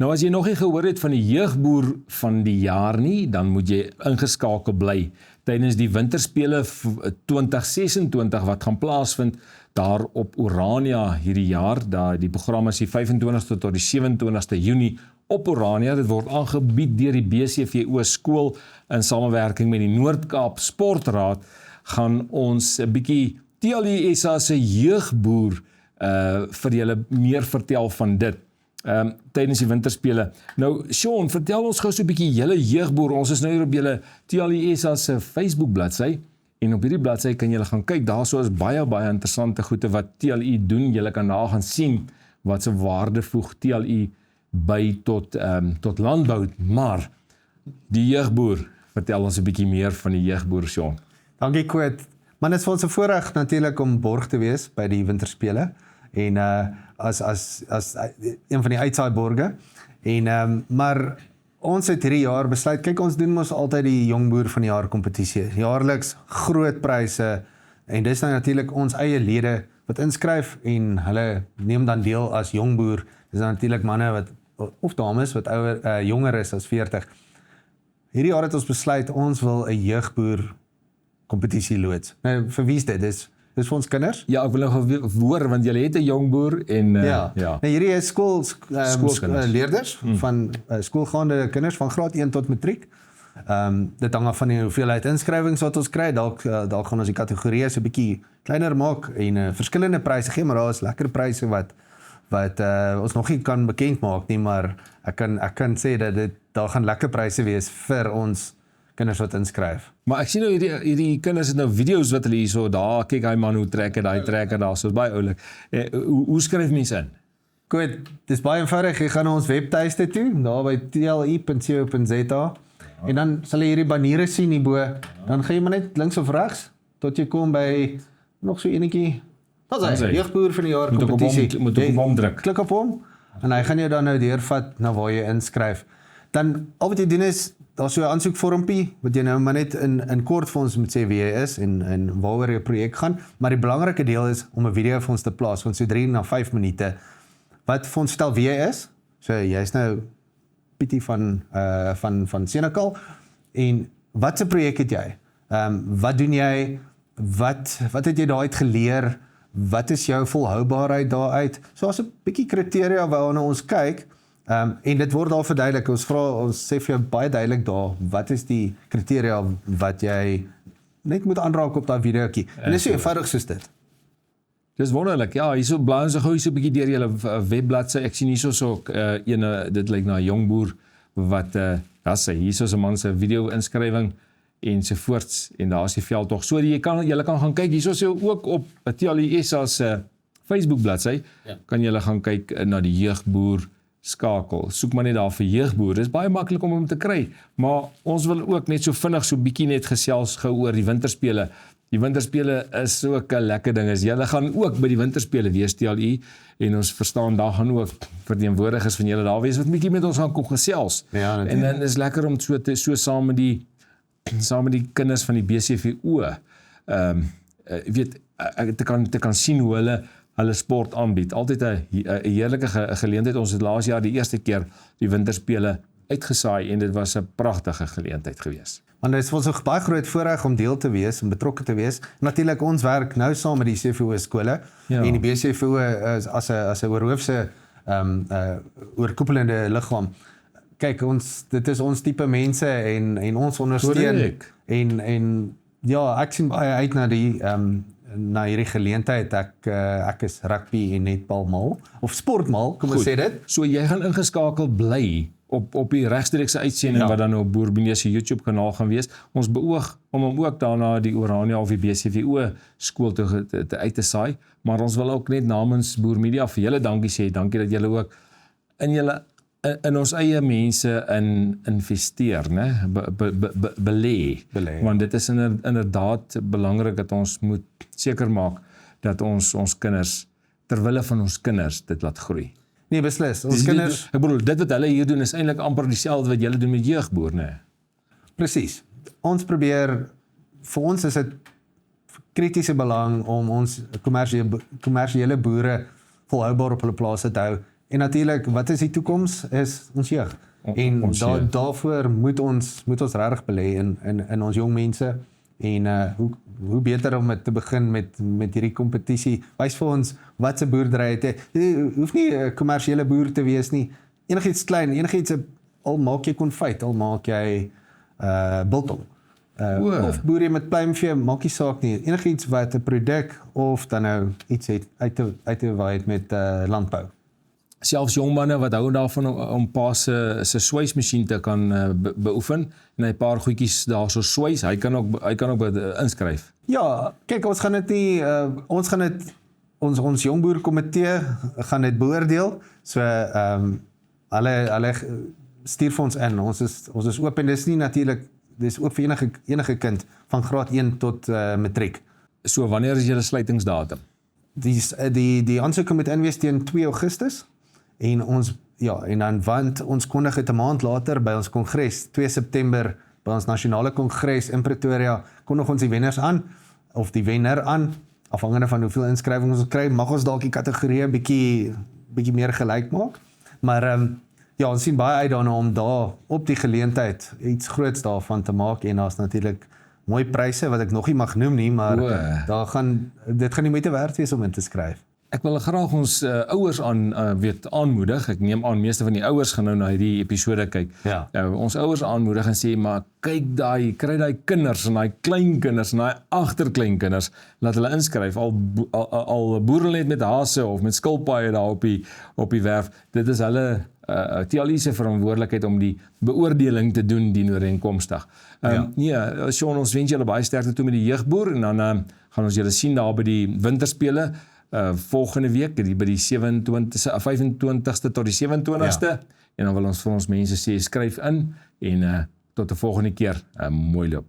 Nou as jy nog nie gehoor het van die jeugboer van die jaar nie, dan moet jy ingeskakel bly tydens die winterspele 2026 wat gaan plaasvind daar op Orania hierdie jaar. Die program is die 25ste tot die 27ste Junie op Orania. Dit word aangebied deur die BCVO skool in samewerking met die Noord-Kaap Sportraad. Gaan ons 'n bietjie TLU SA se jeugboer vir julle meer vertel van dit. Tydens die winterspele. Nou, Sean, vertel ons gou so 'n bietjie julle jeugboer. Ons is nou hier op julle TLU SA se Facebook bladsy en op hierdie bladsy kan julle gaan kyk. Daarso is baie interessante goede wat TLU doen. Julle kan daar gaan sien wat se waarde voeg TLU by tot landbou. Maar die jeugboer, vertel ons 'n bietjie meer van die jeugboer, Sean. Dankie, Koet. Man, dit is vir ons 'n voorreg natuurlik om borg te wees by die winterspele. En as een van die uitsaaiborge. En maar ons het hierdie jaar besluit, kyk, ons doen mos altyd die jongboer van die jaar kompetisie. Jaarliks groot pryse en dis nou natuurlik ons eie lede wat inskryf en hulle neem dan deel as jongboer. Dis dan natuurlik manne of dames wat jonger is as 40. Hierdie jaar het ons besluit ons wil 'n jeugboer kompetisie loods. Nou vir wie is dit? Dis vir ons kinders? Ja, ek wil nou hoor, want julle het 'n jong boer en ja. Nou, hierdie is leerders van skoolgaande kinders van graad 1 tot matriek. Dit hang af van die hoeveelheid inskrywings wat ons kry. Dalk gaan ons die kategorieë so 'n bietjie kleiner maak en verskillende pryse gee, maar daar is lekker pryse wat ons nog nie kan bekend maak nie, maar ek kan sê dat daar gaan lekker pryse wees vir ons kinders wat inskryf. Maar ek sien nou hierdie kinders het nou video's wat hulle hierso, daar kyk hy man hoe trek hy trekker daar, so is baie oulik. Hoe skryf mense in? Goed, dis baie eenvoudig, jy gaan na ons webtuiste toe, daar by tli.co.za en dan sal jy hierdie baniere sien hierbo, dan gaan jy maar net links of regs, tot jy kom by nog so enetjie, dat is hy, jeugboer van die jaar kompetisie. Moet op hom druk. Klik op hom, en hy gaan jou dan nou deurvat na waar jy inskryf. Dan, al wat jy doen is, daar is so 'n aansoekvormpie, wat jy nou maar net in kort vir ons moet sê wie jy is en waaroor jou projek gaan, maar die belangrike deel is om 'n video vir ons te plaas, van so 3 na 5 minute, wat vir ons stel wie jy is, so jy is nou Pietie van Senekal, en wat se projek het jy? Wat doen jy? Wat het jy daaruit geleer? Wat is jou volhoubaarheid daaruit? So as 'n bietjie kriteria waarna ons kyk, en dit word daar verduidelik, ons sê vir jou baie duidelik daar, wat is die kriteria wat jy net moet aanraak op daai videoetjie. En dis so eenvoudig soos dit. Dis wonderlik, ja, hierso blaai ons gou so 'n bietjie deur julle webbladsy. Ek sien hierso dit lyk na 'n jong boer wat hierso 'n man se video inskrywing ensovoorts, en daar is die veldtog. So julle kan gaan kyk, hierso is ook op TLU SA se Facebook bladsy, kan julle gaan kyk na die jeugboer skakel. Soek maar net daar vir jeugboer. Dit is baie maklik om hom te kry, maar ons wil ook net so vinnig so bietjie net gesels gou oor die winterspele. Die winterspele is ook 'n lekker ding. Julle gaan ook by die winterspele wees, TLU, en ons verstaan daar gaan ook verteenwoordigers van julle daar wees wat bietjie met ons gaan kom gesels. Ja, en dan is lekker om so saam met die kinders van die BCVO te kan sien hoe hulle sport aanbied. Altyd 'n heerlike geleentheid. Ons het laas jaar die eerste keer die winterspele uitgesaai en dit was 'n pragtige geleentheid geweest. Want dit is vir ons 'n baie groot voorreg om deel te wees en betrokke te wees. Natuurlik ons werk nou saam met die CVO skole en die BCVO as 'n oorhoofse oorkoepelende liggaam. Kyk, dit is ons tipe mense en ons ondersteun en ja, ek sien baie uit na hierdie geleentheid. Ek is rugby en netbal mal, of sportmal, kom ons sê dit. So jy gaan ingeskakel bly op die regstreekse uitsending wat dan op Boerbinie se YouTube kanaal gaan wees. Ons beoog om hom ook daarna die Orania of die BCVO skool te uit te saai, maar ons wil ook net namens Boer Media vir julle dankie sê. Dankie dat julle ook in ons eie mense investeer, né? Belê. Want dit is inderdaad belangrik dat ons moet seker maak dat ons kinders, terwille van ons kinders, dit laat groei. Nee, beslis. Ons kinders, ek bedoel, dit wat hulle hier doen is eintlik amper dieselfde wat julle doen met jeugboer, né? Presies. Ons probeer, vir ons is dit kritiese belang om ons kommersiële boere volhoubaar op hulle plase te hou En natuurlik, wat is die toekoms? Is ons jeug. En daarvoor moet ons regtig belê in ons jong mense en hoe beter om te begin met hierdie kompetisie. Wys vir ons wat se boerdery het. Jy hoef nie 'n kommersiële boer te wees nie. Enigiets klein, enigiets al maak jy konfyt, al maak jy biltong. Of boer jy met pluimvee, maak nie saak nie. Enigiets wat 'n produk of dan nou iets het uit te waai met landbou. Selfs jong manne wat hou daarvan om pa se swysmasjien te kan beoefen en 'n paar goedjies daar so swys, hy kan ook inskryf. Ja, kyk, ons gaan dit nie ons jongboer komitee gaan dit beoordeel. So hulle stuur vir ons in. Ons is oop en dis nie natuurlik, dis ook vir enige kind van graad 1 tot matriek. So wanneer is julle sluitingsdatum? Die aansoeke moet inwees teen 2 Augustus en dan want ons kondig dit 'n maand later by ons kongres 2 September by ons nasionale kongres in Pretoria kondig ons die wenners aan of die wenner aan afhangende van hoeveel inskrywings ons kry, mag ons dalk die kategorieë bietjie meer gelyk maak. Maar ons sien baie uit daarna om daar op die geleentheid iets groots daarvan te maak en daar's natuurlik mooi pryse wat ek nog nie mag noem nie, maar dit gaan nie moeite werd wees om in te skryf. Ek wil graag ons ouers aanmoedig. Ek neem aan meeste van die ouers gaan nou na hierdie episode kyk. Ja. Ons ouers aanmoedig en sê maar kyk kry daai kinders en daai kleinkinders en daai agterkleinkinders laat hulle inskryf al boer hulle net met hase of met skilpaaie daar op die werf. Dit is hulle TLI se verantwoordelikheid om die beoordeling te doen dien ooreenkomstig. Sean, ons wens julle baie sterkte toe met die jeugboer en dan gaan ons julle sien daar by die winterspele volgende week by die 25ste tot die 27ste en dan wil ons vir ons mense sê skryf in en tot 'n volgende keer mooi loop.